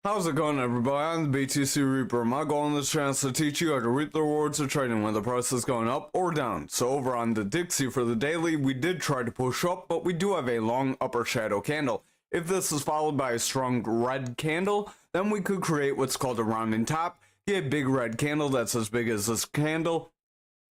How's it going, everybody? I'm the BTC Reaper. My goal on this channel is to teach you how to reap the rewards of trading when the price is going up or down. So over on the Dixie for the daily, we did try to push up, but we do have a long upper shadow candle. If this is followed by a strong red candle, then we could create what's called a rounding top, get a big red candle that's as big as this candle.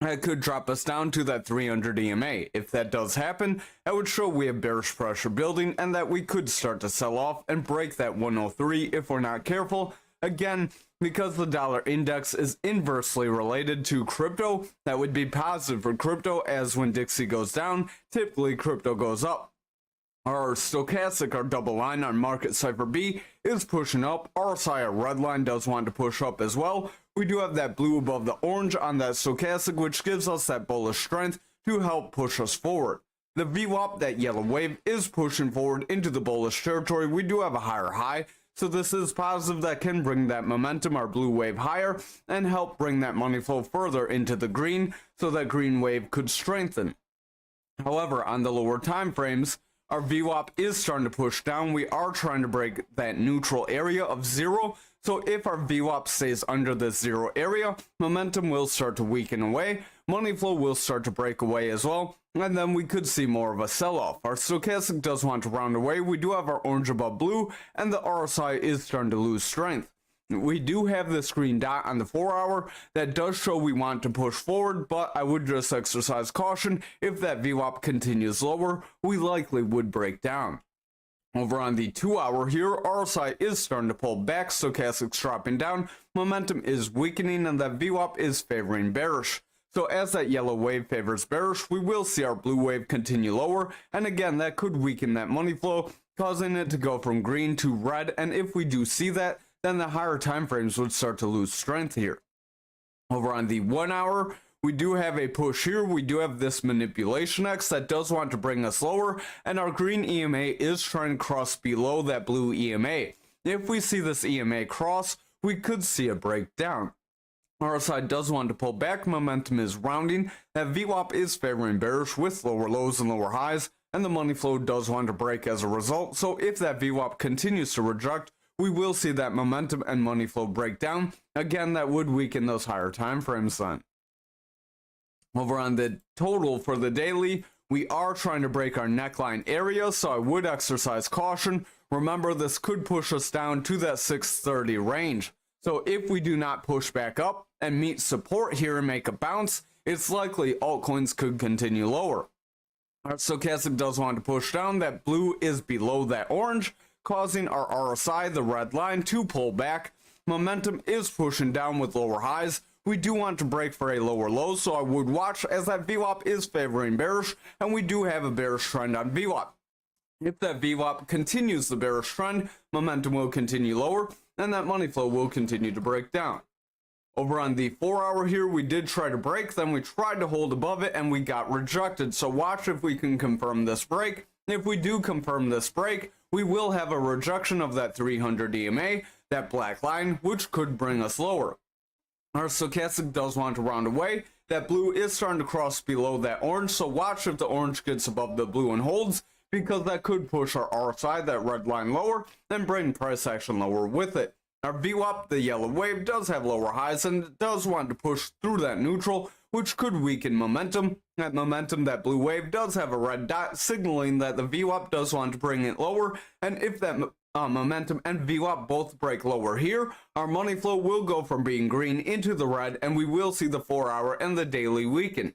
That could drop us down to that 300 EMA. If that does happen, that would show we have bearish pressure building and that we could start to sell off and break that 103 if we're not careful. Again, because the dollar index is inversely related to crypto, that would be positive for crypto, as when Dixie goes down, typically crypto goes up. Our stochastic, our double line, our market cipher B is pushing up. RSI, our red line, does want to push up as well. We do have that blue above the orange on that stochastic, which gives us that bullish strength to help push us forward. The VWAP, that yellow wave, is pushing forward into the bullish territory. We do have a higher high, so this is positive. That can bring that momentum, our blue wave, higher and help bring that money flow further into the green, so that green wave could strengthen. However, on the lower time frames, our VWAP is starting to push down. We are trying to break that neutral area of 0. So if our VWAP stays under this 0 area, momentum will start to weaken away. Money flow will start to break away as well. And then we could see more of a sell-off. Our stochastic does want to round away. We do have our orange above blue, and the RSI is starting to lose strength. We do have this green dot on the 4-hour that does show we want to push forward, but I would just exercise caution. If that VWAP continues lower, we likely would break down. Over on the 2-hour here, RSI is starting to pull back, stochastic's dropping down, momentum is weakening, and that VWAP is favoring bearish. So as that yellow wave favors bearish, we will see our blue wave continue lower, and again, that could weaken that money flow, causing it to go from green to red, and if we do see that, then the higher time frames would start to lose strength here. Over on the 1-hour, we do have a push here. We do have this manipulation X that does want to bring us lower, and our green EMA is trying to cross below that blue EMA. If we see this EMA cross, we could see a breakdown. RSI does want to pull back, momentum is rounding, that VWAP is favoring bearish with lower lows and lower highs, and the money flow does want to break as a result. So if that VWAP continues to reject, we will see that momentum and money flow break down. Again, that would weaken those higher time frames then. Over on the total for the daily, we are trying to break our neckline area, so I would exercise caution. Remember, this could push us down to that 630 range. So if we do not push back up and meet support here and make a bounce, it's likely altcoins could continue lower. Our stochastic does want to push down. That blue is below that orange, causing our RSI, the red line, to pull back. Momentum is pushing down with lower highs. We do want to break for a lower low, so I would watch, as that VWAP is favoring bearish, and we do have a bearish trend on VWAP. If that VWAP continues the bearish trend, momentum will continue lower, and that money flow will continue to break down. Over on the 4-hour here, we did try to break, then we tried to hold above it, and we got rejected. So watch if we can confirm this break. If we do confirm this break, we will have a rejection of that 300 EMA, that black line, which could bring us lower. Our stochastic does want to round away. That blue is starting to cross below that orange, so watch if the orange gets above the blue and holds, because that could push our RSI, that red line, lower and bring price action lower with it. Our VWAP, the yellow wave, does have lower highs and it does want to push through that neutral, which could weaken momentum. That momentum, that blue wave, does have a red dot, signaling that the VWAP does want to bring it lower, and if that momentum and VWAP both break lower here, our money flow will go from being green into the red, and we will see the 4-hour and the daily weaken.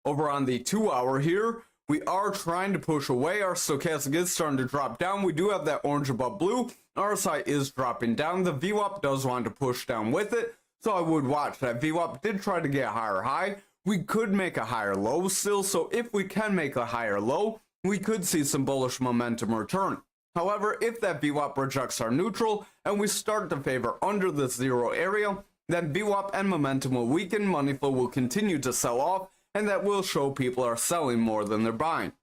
Over on the 2-hour here, we are trying to push away. Our stochastic is starting to drop down. We do have that orange above blue. RSI is dropping down. The VWAP does want to push down with it, so I would watch. That VWAP did try to get a higher high. We could make a higher low still, so if we can make a higher low, we could see some bullish momentum return. However, if that VWAP rejects our neutral and we start to favor under the 0 area, then VWAP and momentum will weaken, money flow will continue to sell off, and that will show people are selling more than they're buying.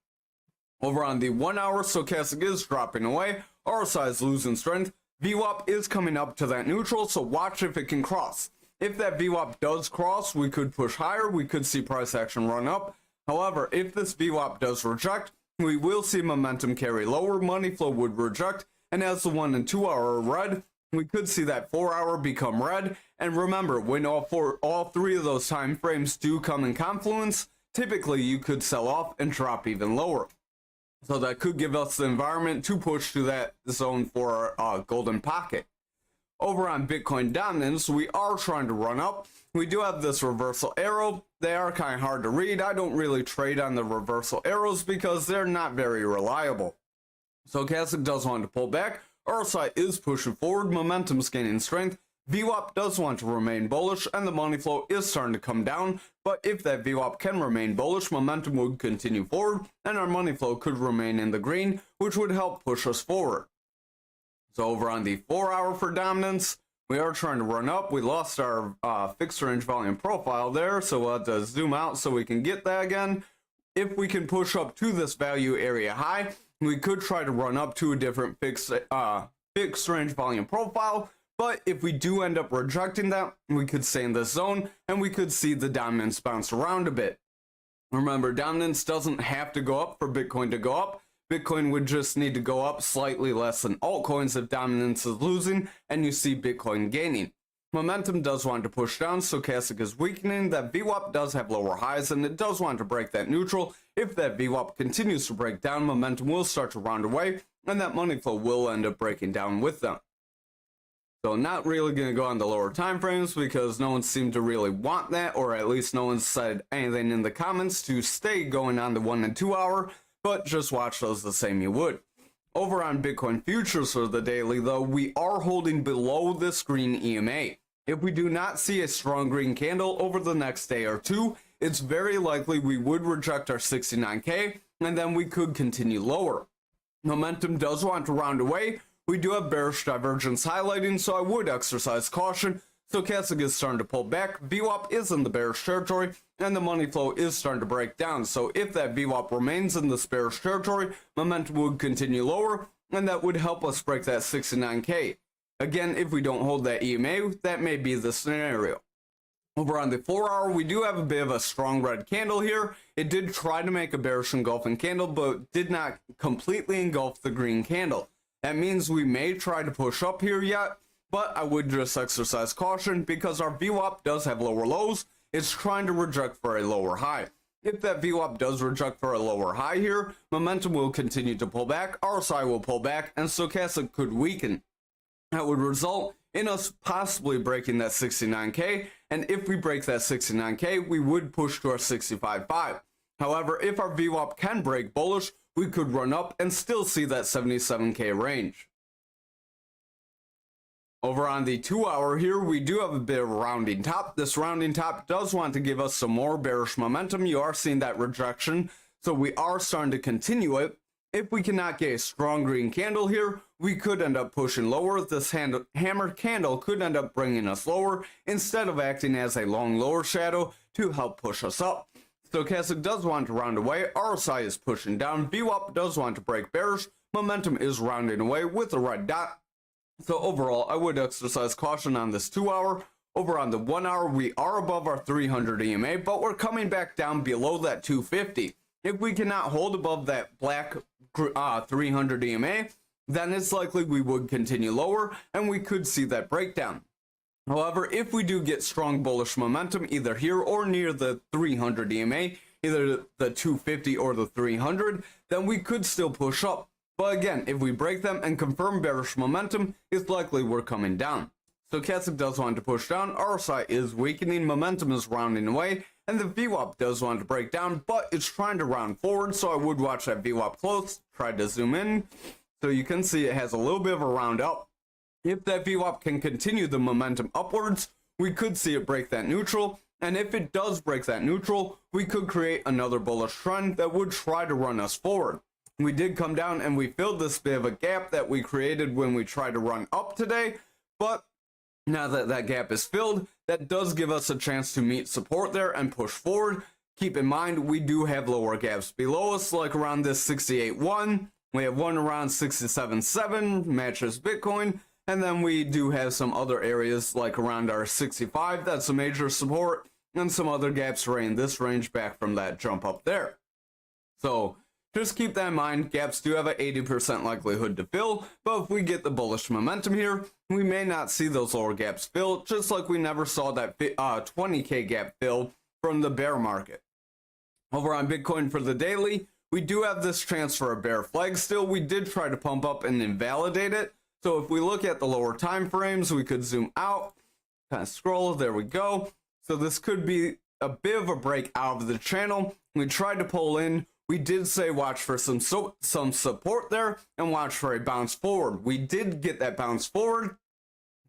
Over on the 1-hour, stochastic is dropping away, RSI is losing strength, VWAP is coming up to that neutral, so watch if it can cross. If that VWAP does cross, we could push higher, we could see price action run up. However, if this VWAP does reject, we will see momentum carry lower, money flow would reject, and as the 1 and 2 hour are red, we could see that 4 hour become red. And remember, when all three of those time frames do come in confluence, typically you could sell off and drop even lower. So that could give us the environment to push to that zone for our golden pocket. Over on Bitcoin dominance, we are trying to run up. We do have this reversal arrow. They are kind of hard to read. I don't really trade on the reversal arrows because they're not very reliable. Stochastic does want to pull back. RSI is pushing forward. Momentum's gaining strength. VWAP does want to remain bullish, and the money flow is starting to come down. But if that VWAP can remain bullish, momentum would continue forward, and our money flow could remain in the green, which would help push us forward. So over on the 4 hour for dominance, we are trying to run up. We lost our fixed range volume profile there, so we'll have to zoom out so we can get that again. If we can push up to this value area high, we could try to run up to a different fixed range volume profile. But if we do end up rejecting that, we could stay in this zone and we could see the dominance bounce around a bit. Remember, dominance doesn't have to go up for Bitcoin to go up. Bitcoin would just need to go up slightly less than altcoins if dominance is losing and you see Bitcoin gaining. Momentum does want to push down, stochastic is weakening. That VWAP does have lower highs and it does want to break that neutral. If that VWAP continues to break down, momentum will start to round away and that money flow will end up breaking down with them. So not really going to go on the lower time frames because no one seemed to really want that, or at least no one said anything in the comments to stay going on the 1 and 2 hour, but just watch those the same you would. Over on Bitcoin futures for the daily though, we are holding below this green EMA. If we do not see a strong green candle over the next day or two, it's very likely we would reject our 69K and then we could continue lower. Momentum does want to round away. We do have bearish divergence highlighting, so I would exercise caution. Stochastic is starting to pull back. VWAP is in the bearish territory, and the money flow is starting to break down. So if that VWAP remains in this bearish territory, momentum would continue lower, and that would help us break that 69K. Again, if we don't hold that EMA, that may be the scenario. Over on the 4 hour, we do have a bit of a strong red candle here. It did try to make a bearish engulfing candle, but did not completely engulf the green candle. That means we may try to push up here yet, but I would just exercise caution because our VWAP does have lower lows. It's trying to reject for a lower high. If that VWAP does reject for a lower high here, momentum will continue to pull back, RSI will pull back, and stochastic could weaken. That would result in us possibly breaking that 69K, and if we break that 69K, we would push to our 65.5. However, if our VWAP can break bullish, we could run up and still see that 77K range. Over on the 2 hour here, we do have a bit of a rounding top. This rounding top does want to give us some more bearish momentum. You are seeing that rejection, so we are starting to continue it. If we cannot get a strong green candle here, we could end up pushing lower. This hammered candle could end up bringing us lower instead of acting as a long lower shadow to help push us up. Stochastic does want to round away, RSI is pushing down, VWAP does want to break bearish, momentum is rounding away with a red dot. So overall, I would exercise caution on this 2 hour. Over on the 1 hour, we are above our 300 EMA, but we're coming back down below that 250. If we cannot hold above that black 300 EMA, then it's likely we would continue lower and we could see that breakdown. However, if we do get strong bullish momentum either here or near the 300 EMA, either the 250 or the 300, then we could still push up. But again, if we break them and confirm bearish momentum, it's likely we're coming down. Stochastic does want to push down, RSI is weakening, momentum is rounding away, and the VWAP does want to break down, but it's trying to round forward, so I would watch that VWAP close, try to zoom in, so you can see it has a little bit of a round up. If that VWAP can continue the momentum upwards, we could see it break that neutral, and if it does break that neutral, we could create another bullish trend that would try to run us forward. We did come down and we filled this bit of a gap that we created when we tried to run up today, but now that that gap is filled, that does give us a chance to meet support there and push forward. Keep in mind, we do have lower gaps below us, like around this 68.1. We have one around 67.7, matches Bitcoin. And then we do have some other areas like around our 65, that's a major support, and some other gaps right in this range back from that jump up there. So Just keep that in mind, gaps do have an 80% likelihood to fill, but if we get the bullish momentum here, we may not see those lower gaps fill, just like we never saw that 20k gap fill from the bear market. Over on Bitcoin for the daily, we do have this chance for a bear flag still. We did try to pump up and invalidate it. So if we look at the lower time frames, we could zoom out, kind of scroll, there we go. So this could be a bit of a break out of the channel. We tried to pull in. We did say watch for some support there and watch for a bounce forward. We did get that bounce forward,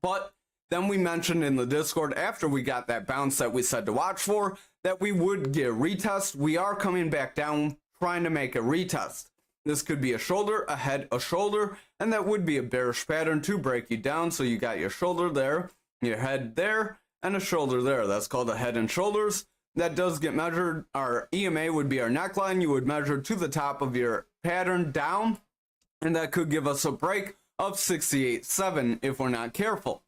but then we mentioned in the Discord after we got that bounce that we said to watch for, that we would get a retest. We are coming back down, trying to make a retest. This could be a shoulder, a head, a shoulder, and that would be a bearish pattern to break you down. So you got your shoulder there, your head there, and a shoulder there. That's called a head and shoulders. That does get measured. Our EMA would be our neckline. You would measure to the top of your pattern down, and that could give us a break of 68.7 if we're not careful.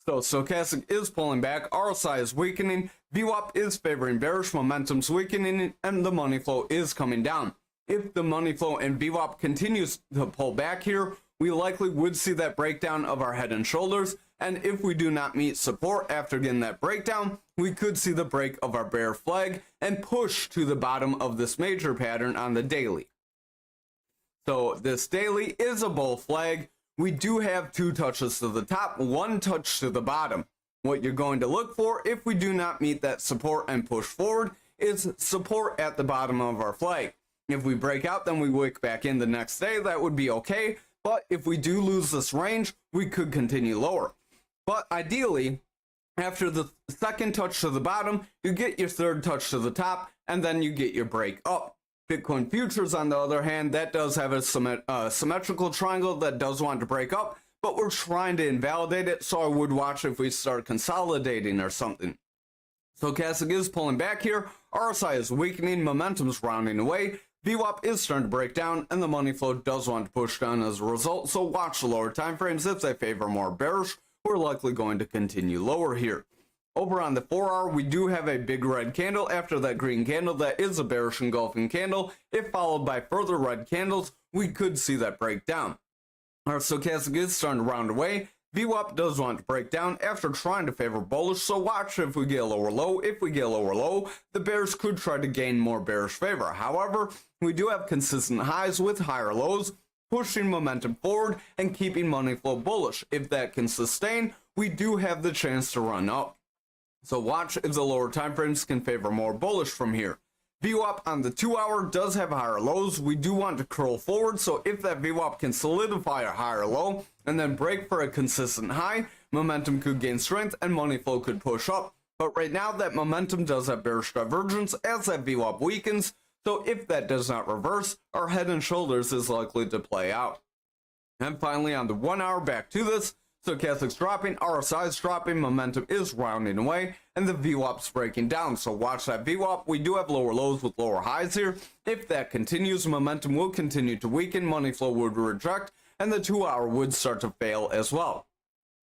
So stochastic is pulling back, RSI is weakening, VWAP is favoring bearish, momentum's weakening, and the money flow is coming down. If the money flow and VWAP continues to pull back here, we likely would see that breakdown of our head and shoulders, and if we do not meet support after getting that breakdown, we could see the break of our bear flag and push to the bottom of this major pattern on the daily. So this daily is a bull flag. We do have 2 touches to the top, 1 touch to the bottom. What you're going to look for if we do not meet that support and push forward is support at the bottom of our flag. If we break out, then we wick back in the next day. That would be okay. But if we do lose this range, we could continue lower. But ideally, after the second touch to the bottom, you get your third touch to the top, and then you get your break up. Bitcoin futures, on the other hand, that does have a symmetrical triangle that does want to break up, but we're trying to invalidate it, so I would watch if we start consolidating or something. Stochastic is pulling back here, RSI is weakening, momentum's rounding away, VWAP is starting to break down, and the money flow does want to push down as a result, so watch the lower time frames. If they favor more bearish, we're likely going to continue lower here. Over on the 4-hour, we do have a big red candle after that green candle. That is a bearish engulfing candle. If followed by further red candles, we could see that break down. Our stochastic is starting to round away. VWAP does want to break down after trying to favor bullish, so watch if we get a lower low. If we get a lower low, the bears could try to gain more bearish favor. However, we do have consistent highs with higher lows, pushing momentum forward and keeping money flow bullish. If that can sustain, we do have the chance to run up. So watch if the lower time frames can favor more bullish from here. VWAP on the 2-hour does have higher lows. We do want to curl forward, so if that VWAP can solidify a higher low and then break for a consistent high, momentum could gain strength and money flow could push up. But right now that momentum does have bearish divergence as that VWAP weakens, so if that does not reverse, our head and shoulders is likely to play out. And finally on the 1-hour, back to this, stochastic's dropping, RSI is dropping, momentum is rounding away, and the VWAP's breaking down. So watch that VWAP. We do have lower lows with lower highs here. If that continues, momentum will continue to weaken, money flow would reject, and the 2-hour would start to fail as well.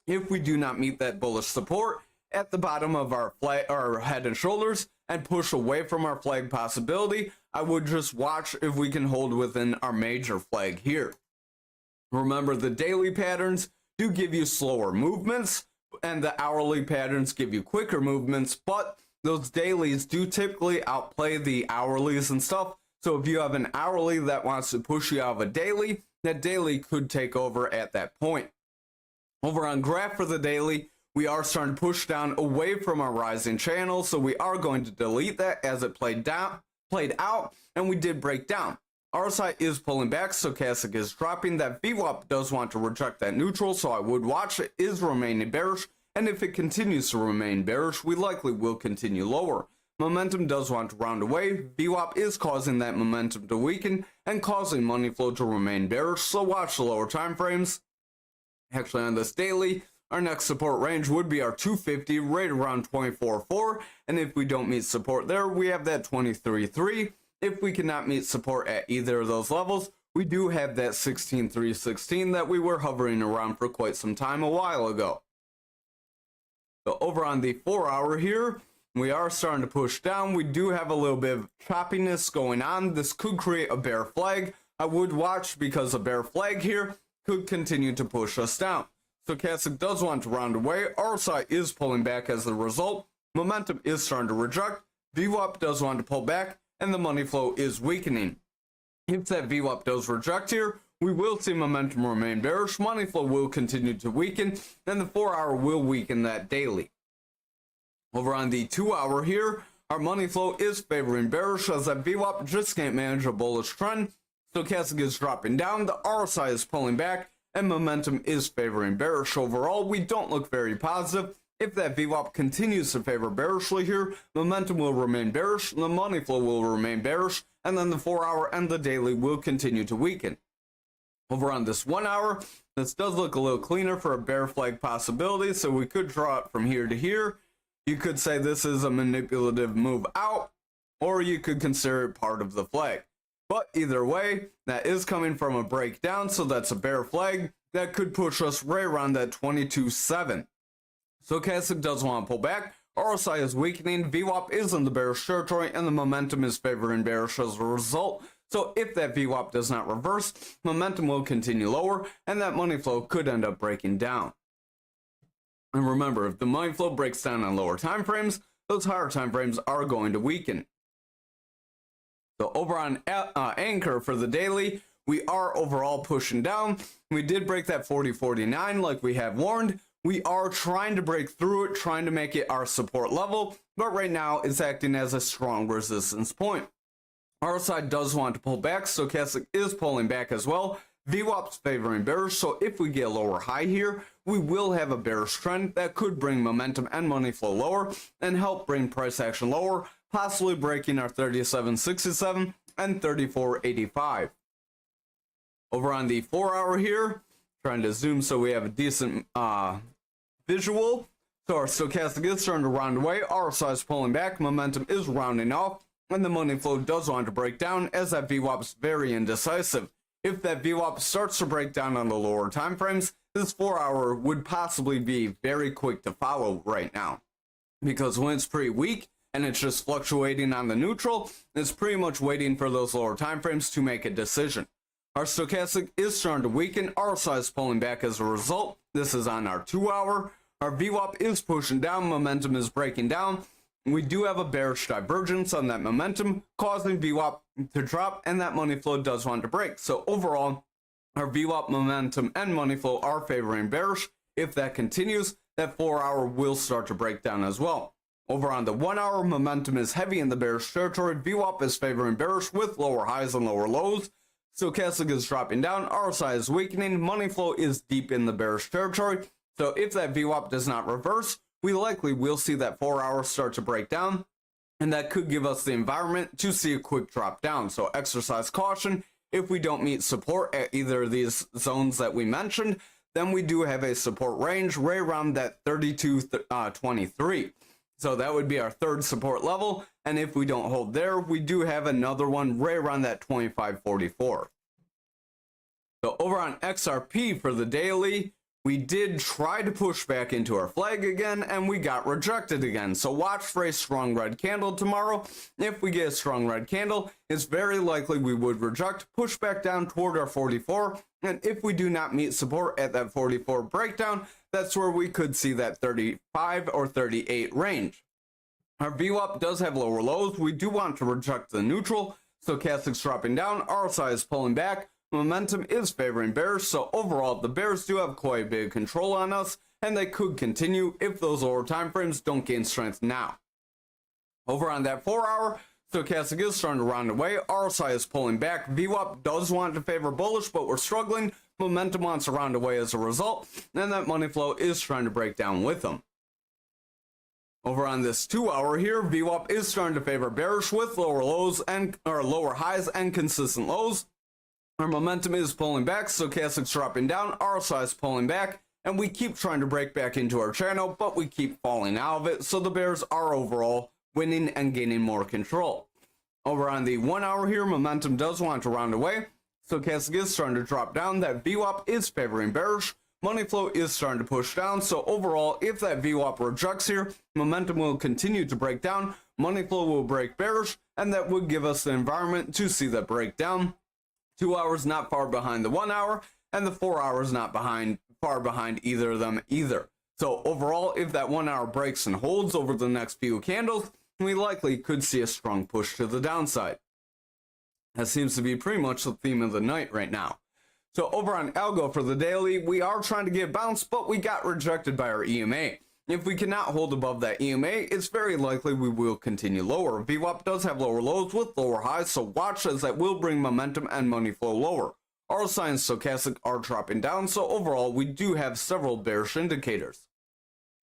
If we do not meet that bullish support at the bottom of our flag, our head and shoulders, and push away from our flag possibility, I would just watch if we can hold within our major flag here. Remember, the daily patterns do give you slower movements, and the hourly patterns give you quicker movements, but those dailies do typically outplay the hourlies and stuff. So if you have an hourly that wants to push you out of a daily, that daily could take over at that point. Over on graph for the daily, we are starting to push down away from our rising channel, so we are going to delete that as it played out, and we did break down. RSI is pulling back, stochastic is dropping. That VWAP does want to reject that neutral, so I would watch it is remaining bearish, and if it continues to remain bearish, we likely will continue lower. Momentum does want to round away. VWAP is causing that momentum to weaken and causing money flow to remain bearish, so watch the lower time frames. Actually, on this daily, our next support range would be our 250 right around 24.4, and if we don't meet support there, we have that 23.3. If we cannot meet support at either of those levels, we do have that 16.316 that we were hovering around for quite some time a while ago. So over on the 4-hour here, We are starting to push down. We do have a little bit of choppiness going on. This could create a bear flag. I would watch because a bear flag here could continue to push us down. Stochastic does want to round away. RSI is pulling back as a result. Momentum is starting to reject. VWAP does want to pull back, and the money flow is weakening. If that VWAP does reject here, we will see momentum remain bearish. Money flow will continue to weaken, and the 4-hour will weaken that daily. Over on the 2-hour here, our money flow is favoring bearish as that VWAP just can't manage a bullish trend. Stochastic is dropping down, the RSI is pulling back, and momentum is favoring bearish. Overall, we don't look very positive. If that VWAP continues to favor bearishly here, momentum will remain bearish, the money flow will remain bearish, and then the 4-hour and the daily will continue to weaken. Over on this 1-hour, this does look a little cleaner for a bear flag possibility, so we could draw it from here to here. You could say this is a manipulative move out, or you could consider it part of the flag. But either way, that is coming from a breakdown, so that's a bear flag that could push us right around that 22.7. Stochastic does want to pull back. RSI is weakening. VWAP is in the bearish territory, and the momentum is favoring bearish as a result. So if that VWAP does not reverse, momentum will continue lower, and that money flow could end up breaking down. And remember, if the money flow breaks down on lower time frames, those higher time frames are going to weaken. So over on Ankr for the daily, we are overall pushing down. We did break that 40.49 like we have warned. We are trying to break through it, trying to make it our support level, but right now it's acting as a strong resistance point. RSI does want to pull back, Stochastic is pulling back as well. VWAP's favoring bearish, so if we get a lower high here, we will have a bearish trend that could bring momentum and money flow lower and help bring price action lower, possibly breaking our 37.67 and 34.85. Over on the 4-hour here, trying to zoom so we have a decent visual. So our stochastic is starting to round away, RSI is pulling back, momentum is rounding off, and the money flow does want to break down as that VWAP is very indecisive. If that VWAP starts to break down on the lower time frames, this 4-hour would possibly be very quick to follow right now. Because when it's pretty weak and it's just fluctuating on the neutral, it's pretty much waiting for those lower time frames to make a decision. Our stochastic is starting to weaken, RSI is pulling back as a result. This is on our 2-hour. Our VWAP is pushing down, momentum is breaking down. We do have a bearish divergence on that momentum, causing VWAP to drop, and that money flow does want to break. So overall, our VWAP momentum and money flow are favoring bearish. If that continues, that 4-hour will start to break down as well. Over on the 1-hour, momentum is heavy in the bearish territory. VWAP is favoring bearish with lower highs and lower lows. Stochastic is dropping down, RSI is weakening, money flow is deep in the bearish territory. So if that VWAP does not reverse, we likely will see that 4-hour start to break down, and that could give us the environment to see a quick drop down. So exercise caution. If we don't meet support at either of these zones that we mentioned, then we do have a support range right around that 32.23. So that would be our third support level, and if we don't hold there, we do have another one right around that 25.44. So over on XRP for the daily, we did try to push back into our flag again, and we got rejected again. So watch for a strong red candle tomorrow. If we get a strong red candle, it's very likely we would reject, push back down toward our 44, and if we do not meet support at that 44 breakdown, that's where we could see that 35 or 38 range. Our VWAP does have lower lows. We do want to reject the neutral. Stochastic's dropping down, RSI is pulling back, momentum is favoring bears, so overall the bears do have quite a bit of control on us, and they could continue if those lower time frames don't gain strength now. Over on that 4-hour, stochastic is starting to round away, RSI is pulling back, VWAP does want to favor bullish, but we're struggling, momentum wants to round away as a result, and that money flow is trying to break down with them. Over on this 2-hour here, VWAP is starting to favor bearish with lower lows and lower highs and consistent lows. Our momentum is pulling back, stochastic's dropping down, RSI is pulling back, and we keep trying to break back into our channel, but we keep falling out of it, so the bears are overall winning and gaining more control. Over on the 1-hour here, momentum does want to round away, stochastic is starting to drop down, that VWAP is favoring bearish, money flow is starting to push down. So overall, if that VWAP rejects here, momentum will continue to break down, money flow will break bearish, and that would give us the environment to see that breakdown. 2 hours not far behind the 1 hour, and the 4 hours not far behind either of them either. So overall, if that 1 hour breaks and holds over the next few candles, we likely could see a strong push to the downside. That seems to be pretty much the theme of the night right now. So over on ALGO for the daily, we are trying to get bounced, but we got rejected by our EMA. If we cannot hold above that EMA, it's very likely we will continue lower. VWAP does have lower lows with lower highs, so watch as that will bring momentum and money flow lower. RSI and stochastic are dropping down, so overall we do have several bearish indicators.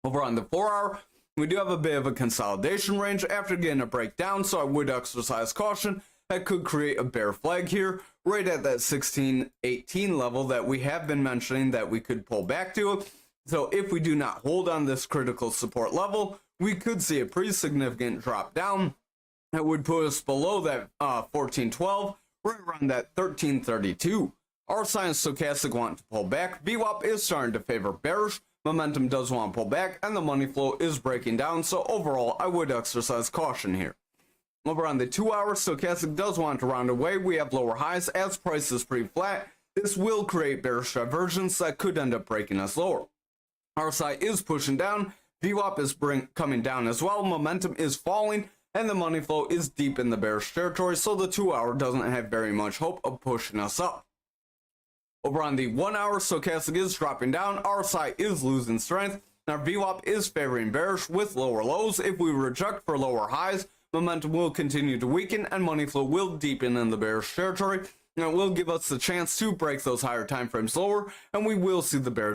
Over on the 4 hour, we do have a bit of a consolidation range after getting a breakdown, so I would exercise caution. That could create a bear flag here, right at that 1618 level that we have been mentioning that we could pull back to. So if we do not hold on this critical support level, we could see a pretty significant drop down that would put us below that 1412, right around that 1332. RSI and stochastic want to pull back. VWAP is starting to favor bearish. Momentum does want to pull back, and the money flow is breaking down. So overall, I would exercise caution here. Over on the 2 hour, stochastic does want to round away. We have lower highs as price is pretty flat. This will create bearish divergence that could end up breaking us lower. RSI is pushing down. VWAP is coming down as well. Momentum is falling, and the money flow is deep in the bearish territory. So the 2 hour doesn't have very much hope of pushing us up. Over on the 1 hour, stochastic is dropping down. RSI is losing strength. Now VWAP is favoring bearish with lower lows. If we reject for lower highs, momentum will continue to weaken and money flow will deepen in the bearish territory. Now it will give us the chance to break those higher time frames lower, and we will see the bears